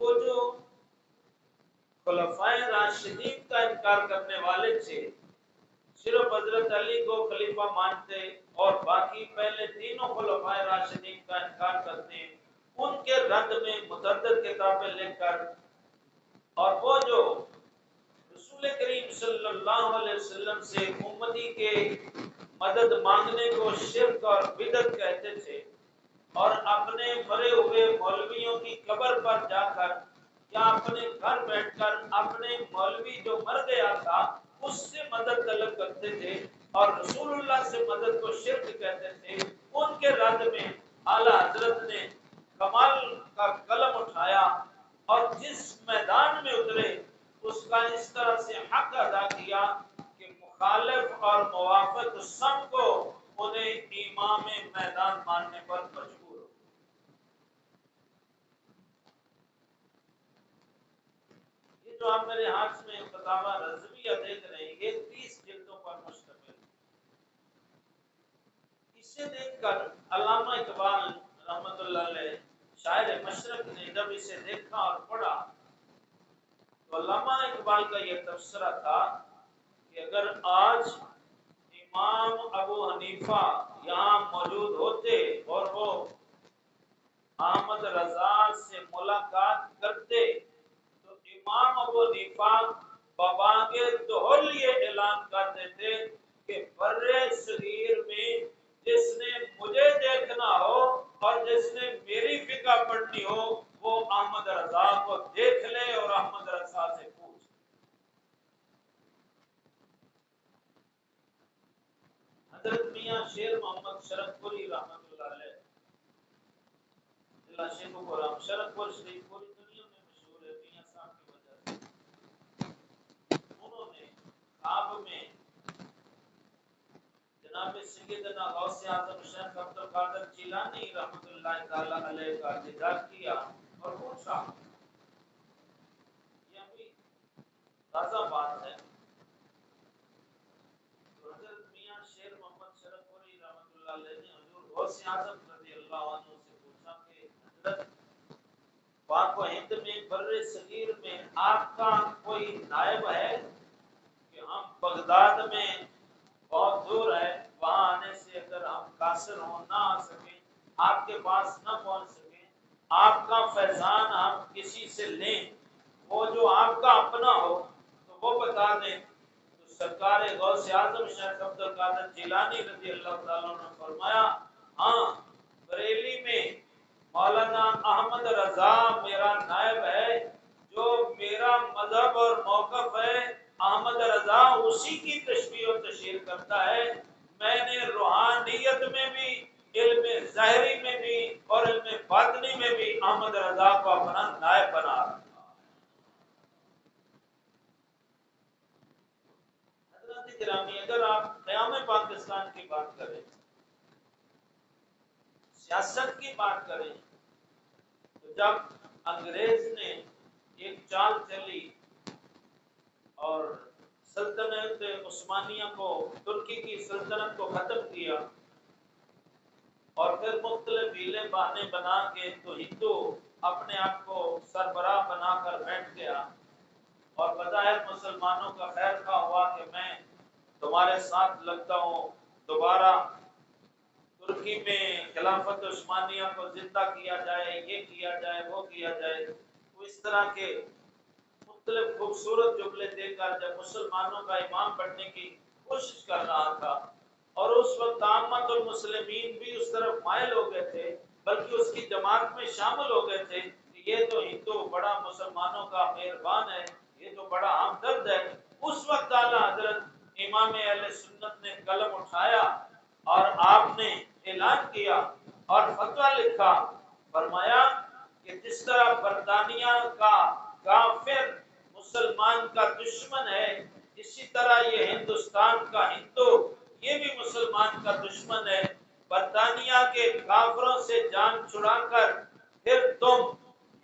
وہ جو خلفائے راشدین کا انکار کرنے والے تھے، صرف حضرت علی کو خلیفہ مانتے اور باقی پہلے تینوں خلفائے راشدین کا انکار کرتے ہیں، ان کے رد میں متعدد کتابیں لکھ کر، اور وہ جو رسول کریم صلی اللہ علیہ وسلم سے امتی کے مدد مانگنے کو شرک اور بدعت کہتے تھے، اور اپنے مرے ہوئے مولویوں کی قبر پر جا کر یا اپنے گھر بیٹھ کر اپنے مولوی جو مر گیا تھا اس سے مدد طلب کرتے تھے اور رسول اللہ سے مدد کو شرک کہتے تھے، ان کے رد میں اعلیٰ حضرت نے کمال کا قلم اٹھایا اور جس میدان میں اترے اس کا اس طرح سے حق ادا کیا کہ مخالف اور موافق سب کو انہیں امام میدان ماننے پر مجبور ہو۔ یہ جو آپ میرے ہاتھ میں فتاوی رضویہ دیکھ رہے ہیں یہ 30 جلدوں پر مشتمل ہے۔ اسے دیکھ کر علامہ اقبال رحمۃ اللہ علیہ شاعر مشرق نے جب اسے دیکھا اور پڑھا تو علامہ اقبال کا یہ تبصرہ تھا کہ اگر آج امام ابو حنیفہ یہاں موجود ہوتے اور وہ احمد رضا سے ملاقات کرتے تو امام ابو حنیفہ ببانگ دہل یہ اعلان کر دیتے کہ برِ صغیر میں جس نے مجھے دیکھنا ہو اور جس نے میری فقہ پڑھنی ہو وہ احمد رضا کو دیکھ لے اور احمد رضا سے پوچھ۔ حضرت میاں شیر محمد شرفپوری رحمۃ اللہ علیہ اللہ شیخ القرآن شرفپور شریف پوری دنیا میں مشہور ہے میاں صاحب کی وجہ سے، انہوں نے خواب میں جناب سیدنا غوث اعظم شیخ عبد القادر جیلانی رحمۃ اللہ تعالی علیہ کا دیدار کیا اور پوچھا، یہ ابھی تازہ بات ہے، تو حضرت میاں شیر محمد شرفپوری رحمۃ اللہ علیہ نے حضور غوث اعظم رضی اللہ عنہ سے پوچھا کہ حضرت پاک و ہند میں برِ صغیر میں آپ کا کوئی نائب ہے کہ ہم بغداد میں بہت دور ہے وہاں آنے سے اگر ہم قاصر ہوں نہ آ سکیں آپ کے پاس نہ پہنچ سکیں آپ کا فیضان ہم کسی سے لیں وہ جو آپ کا اپنا ہو تو وہ بتا دیں، تو سرکار غوث اعظم شیخ عبد القادر جیلانی رضی اللہ تعالیٰ عنہ نے فرمایا ہاں بریلی میں مولانا احمد رضا میرا نائب ہے، جو میرا مذہب اور موقف ہے احمد رضا اسی کی تشبیہ و تشہیر کرتا ہے، میں نے روحانیت میں بھی علم ظاہری میں بھی اور علم باطنی میں بھی احمد رضا کو اپنا نائب بنا رکھا۔ حضرت گرامی اگر آپ قیام پاکستان کی بات کریں، سیاست کی بات کریں، تو جب انگریز نے ایک چال چلی اور سلطنت عثمانیہ کو ترکی کی سلطنت کو ختم کیا اور پھر مختلف ہیلے بہانے بنا کے تو ہندو اپنے آپ کو سربراہ بنا کر بیٹھ گیا اور بظاہر مسلمانوں کا خیر خواہ ہوا کہ میں تمہارے ساتھ لگتا ہوں، دوبارہ ترکی میں خلافت عثمانیہ کو زندہ کیا جائے، یہ کیا جائے وہ کیا جائے، تو اس طرح کے مختلف خوبصورت جملے دے کر جب مسلمانوں کا امام بننے کی کوشش کر رہا تھا اور اس وقت عامت المسلمین بھی اس طرف مائل ہو گئے تھے بلکہ اس کی جماعت میں شامل ہو گئے تھے کہ یہ تو ہندو بڑا مسلمانوں کا مہربان ہے، یہ تو بڑا ہمدرد ہے، اس وقت اعلیٰ حضرت امام اہل سنت نے قلم اٹھایا اور آپ نے اعلان کیا اور فتویٰ لکھا، فرمایا کہ جس طرح برطانیہ کا کافر مسلمان کا دشمن ہے اسی طرح یہ ہندوستان کا ہندو یہ بھی مسلمان کا دشمن ہے، برطانیہ کے کافروں سے جان چھڑا کر پھر تم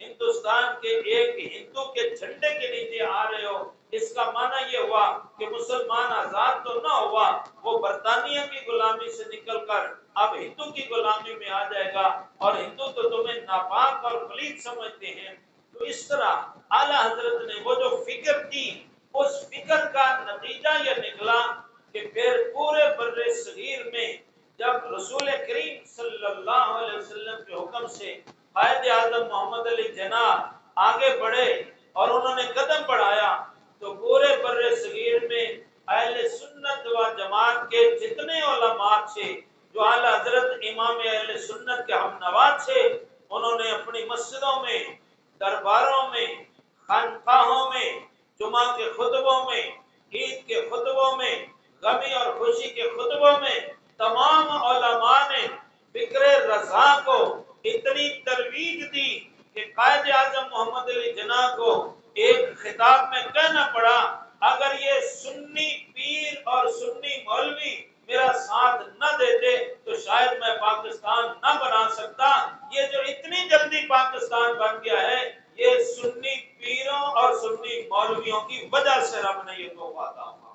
ہندوستان کے ایک ہندو کے جھنڈے کے نیچے آ رہے ہو، اس کا معنی یہ ہوا کہ مسلمان آزاد تو نہ ہوا، وہ برطانیہ کی غلامی سے نکل کر اب ہندو کی غلامی میں آ جائے گا، اور ہندو تو تمہیں ناپاک اور پلید سمجھتے ہیں، تو اس طرح اعلیٰ حضرت نے وہ جو فکر کی، اس فکر کا نتیجہ یہ نکلا کہ پھر پورے بر صغیر میں جب رسول کریم صلی اللہ علیہ وسلم کے حکم سے قائد اعظم محمد علی جناح آگے بڑھے اور انہوں نے قدم بڑھایا، تو پورے بر صغیر میں اہل سنت و جماعت کے جتنے علماء تھے جو اعلیٰ حضرت امام اہل سنت کے ہم نوا تھے، انہوں نے اپنی مسجدوں میں، درباروں میں، خانقاہوں میں، جمعہ کے خطبوں میں، عید کے خطبوں میں، غمی اور خوشی کے خطبوں میں تمام علماء نے فکر رضا کو اتنی ترویج دی کہ قائد اعظم محمد علی جناح کو ایک خطاب میں کہنا پڑا، اگر یہ سنی پیر اور سنی مولوی میرا ساتھ نہ دیتے تو شاید میں پاکستان نہ بنا سکتا۔ یہ جو اتنی جلدی پاکستان بن گیا ہے، یہ سنی پیروں اور سنی مولویوں کی وجہ سے رب نے یہ تحفہ عطا فرمایا۔